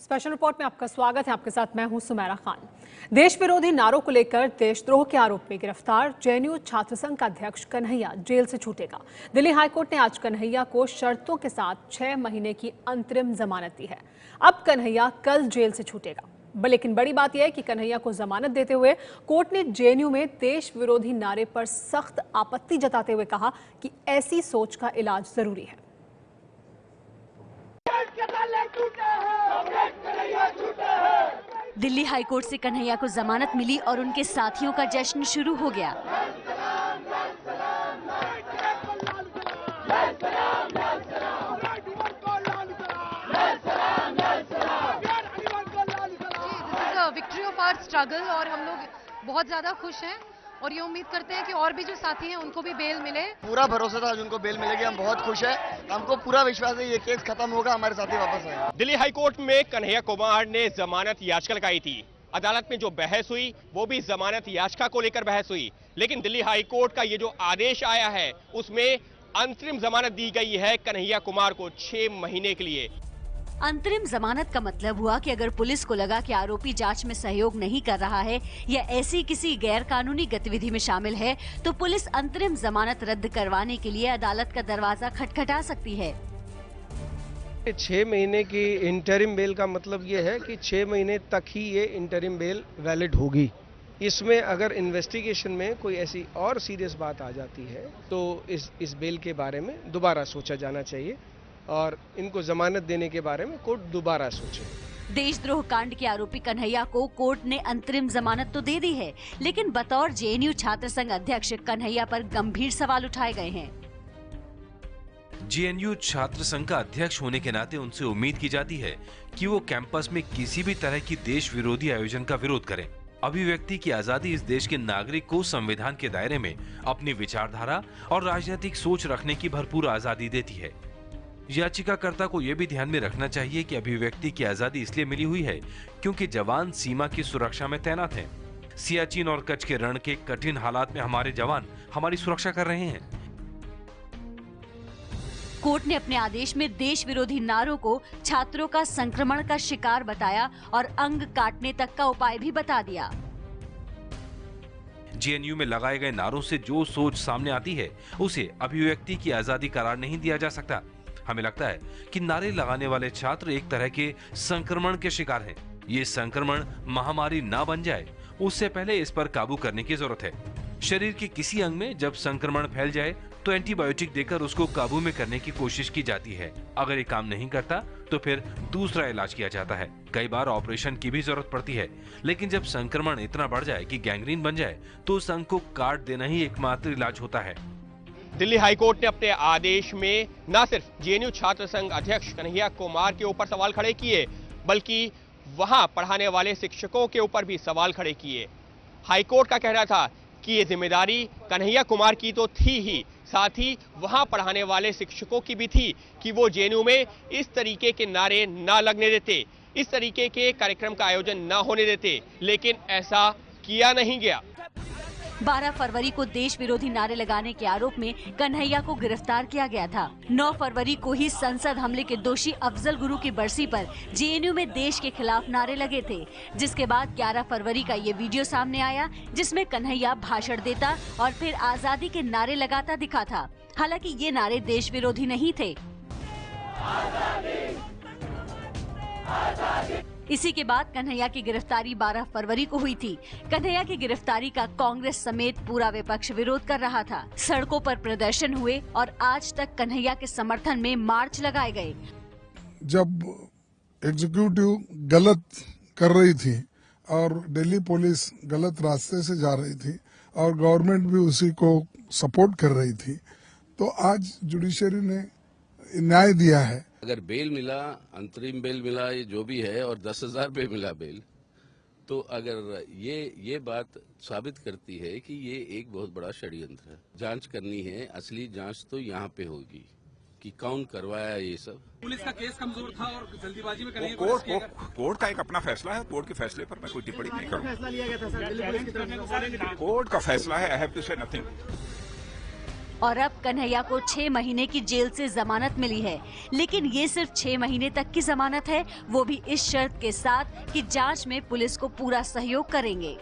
Special report में आपका स्वागत है। आपके साथ मैं हूं सुमेरा खान। देश विरोधी नारों को लेकर देशद्रोह के आरोप में गिरफ्तार जेएनयू छात्र संघ का अध्यक्ष कन्हैया जेल से छूटेगा। दिल्ली हाईकोर्ट ने आज कन्हैया को शर्तों के साथ 6 महीने की अंतरिम जमानत दी है। अब कन्हैया कल जेल से छूटेगा। लेकिन बड़ी बात यह है कि कन्हैया को जमानत देते हुए कोर्ट ने जेएनयू में देश विरोधी नारे पर सख्त आपत्ति जताते हुए कहा कि ऐसी सोच का इलाज जरूरी है। दिल्ली हाईकोर्ट से कन्हैया को जमानत मिली और उनके साथियों का जश्न शुरू हो गया। विक्ट्री ऑफ आवर स्ट्रगल और हम लोग बहुत ज्यादा खुश हैं और ये उम्मीद करते हैं कि और भी जो साथी हैं उनको भी बेल मिले। पूरा भरोसा था उनको बेल मिलेगी, हम बहुत खुश हैं। हमको पूरा विश्वास है ये केस खत्म होगा, हमारे साथी वापस आएंगे। दिल्ली हाईकोर्ट में कन्हैया कुमार ने जमानत याचिका लगाई थी। अदालत में जो बहस हुई वो भी जमानत याचिका को लेकर बहस हुई, लेकिन दिल्ली हाईकोर्ट का ये जो आदेश आया है उसमें अंतरिम जमानत दी गई है कन्हैया कुमार को 6 महीने के लिए। अंतरिम जमानत का मतलब हुआ कि अगर पुलिस को लगा कि आरोपी जांच में सहयोग नहीं कर रहा है या ऐसी किसी गैर कानूनी गतिविधि में शामिल है तो पुलिस अंतरिम जमानत रद्द करवाने के लिए अदालत का दरवाजा खटखटा सकती है। 6 महीने की इंटरिम बेल का मतलब ये है कि 6 महीने तक ही ये इंटरिम बेल वैलिड होगी। इसमें अगर इन्वेस्टिगेशन में कोई ऐसी और सीरियस बात आ जाती है तो इस बेल के बारे में दोबारा सोचा जाना चाहिए और इनको जमानत देने के बारे में कोर्ट दोबारा सोचे। देशद्रोह कांड के आरोपी कन्हैया को कोर्ट ने अंतरिम जमानत तो दे दी है, लेकिन बतौर जेएनयू छात्र संघ अध्यक्ष कन्हैया पर गंभीर सवाल उठाए गए हैं। जेएनयू छात्र संघ का अध्यक्ष होने के नाते उनसे उम्मीद की जाती है कि वो कैंपस में किसी भी तरह की देश विरोधी आयोजन का विरोध करें। अभिव्यक्ति की आजादी इस देश के नागरिक को संविधान के दायरे में अपनी विचारधारा और राजनीतिक सोच रखने की भरपूर आजादी देती है। याचिकाकर्ता को यह भी ध्यान में रखना चाहिए कि अभिव्यक्ति की आजादी इसलिए मिली हुई है क्योंकि जवान सीमा की सुरक्षा में तैनात हैं। सियाचिन और कच्छ के रण के कठिन हालात में हमारे जवान हमारी सुरक्षा कर रहे हैं। कोर्ट ने अपने आदेश में देश विरोधी नारों को छात्रों का संक्रमण का शिकार बताया और अंग काटने तक का उपाय भी बता दिया। जेएनयू में लगाए गए नारों से जो सोच सामने आती है उसे अभिव्यक्ति की आजादी करार नहीं दिया जा सकता। हमें लगता है कि नारे लगाने वाले छात्र एक तरह के संक्रमण के शिकार हैं। ये संक्रमण महामारी ना बन जाए उससे पहले इस पर काबू करने की जरूरत है। शरीर के किसी अंग में जब संक्रमण फैल जाए तो एंटीबायोटिक देकर उसको काबू में करने की कोशिश की जाती है। अगर ये काम नहीं करता तो फिर दूसरा इलाज किया जाता है। कई बार ऑपरेशन की भी जरूरत पड़ती है, लेकिन जब संक्रमण इतना बढ़ जाए कि गैंग्रीन बन जाए तो उस अंग को काट देना ही एकमात्र इलाज होता है। दिल्ली हाईकोर्ट ने अपने आदेश में न सिर्फ जेएनयू छात्र संघ अध्यक्ष कन्हैया कुमार के ऊपर सवाल खड़े किए बल्कि वहां पढ़ाने वाले शिक्षकों के ऊपर भी सवाल खड़े किए। हाईकोर्ट का कहना था कि ये जिम्मेदारी कन्हैया कुमार की तो थी ही, साथ ही वहां पढ़ाने वाले शिक्षकों की भी थी कि वो जेएनयू में इस तरीके के नारे ना लगने देते, इस तरीके के कार्यक्रम का आयोजन ना होने देते, लेकिन ऐसा किया नहीं गया। 12 फरवरी को देश विरोधी नारे लगाने के आरोप में कन्हैया को गिरफ्तार किया गया था। 9 फरवरी को ही संसद हमले के दोषी अफजल गुरु की बरसी पर जेएनयू में देश के खिलाफ नारे लगे थे, जिसके बाद 11 फरवरी का ये वीडियो सामने आया जिसमें कन्हैया भाषण देता और फिर आजादी के नारे लगाता दिखा था। हालांकि ये नारे देश विरोधी नहीं थे। इसी के बाद कन्हैया की गिरफ्तारी 12 फरवरी को हुई थी। कन्हैया की गिरफ्तारी का कांग्रेस समेत पूरा विपक्ष विरोध कर रहा था। सड़कों पर प्रदर्शन हुए और आज तक कन्हैया के समर्थन में मार्च लगाए गए। जब एग्जीक्यूटिव गलत कर रही थी और दिल्ली पुलिस गलत रास्ते से जा रही थी और गवर्नमेंट भी उसी को सपोर्ट कर रही थी, तो आज जुडिशरी ने न्याय दिया है। अगर बेल मिला, अंतरिम बेल मिला, ये जो भी है, और 10,000 रुपये मिला बेल, तो अगर ये बात साबित करती है कि ये एक बहुत बड़ा षड्यंत्र है। जांच करनी है, असली जांच तो यहाँ पे होगी कि कौन करवाया ये सब। पुलिस का केस कमजोर था और जल्दीबाजी में करेंगे। कोर्ट का एक अपना फैसला है, कोर्ट के फैसले पर मैं कोई टिप्पणी नहीं करूँगा। फैसला लिया गया था सर दिल्ली पुलिस की तरफ से। कोर्ट का फैसला है, आई हैव टू से नथिंग। और अब कन्हैया को 6 महीने की जेल से जमानत मिली है, लेकिन ये सिर्फ 6 महीने तक की जमानत है, वो भी इस शर्त के साथ कि जांच में पुलिस को पूरा सहयोग करेंगे।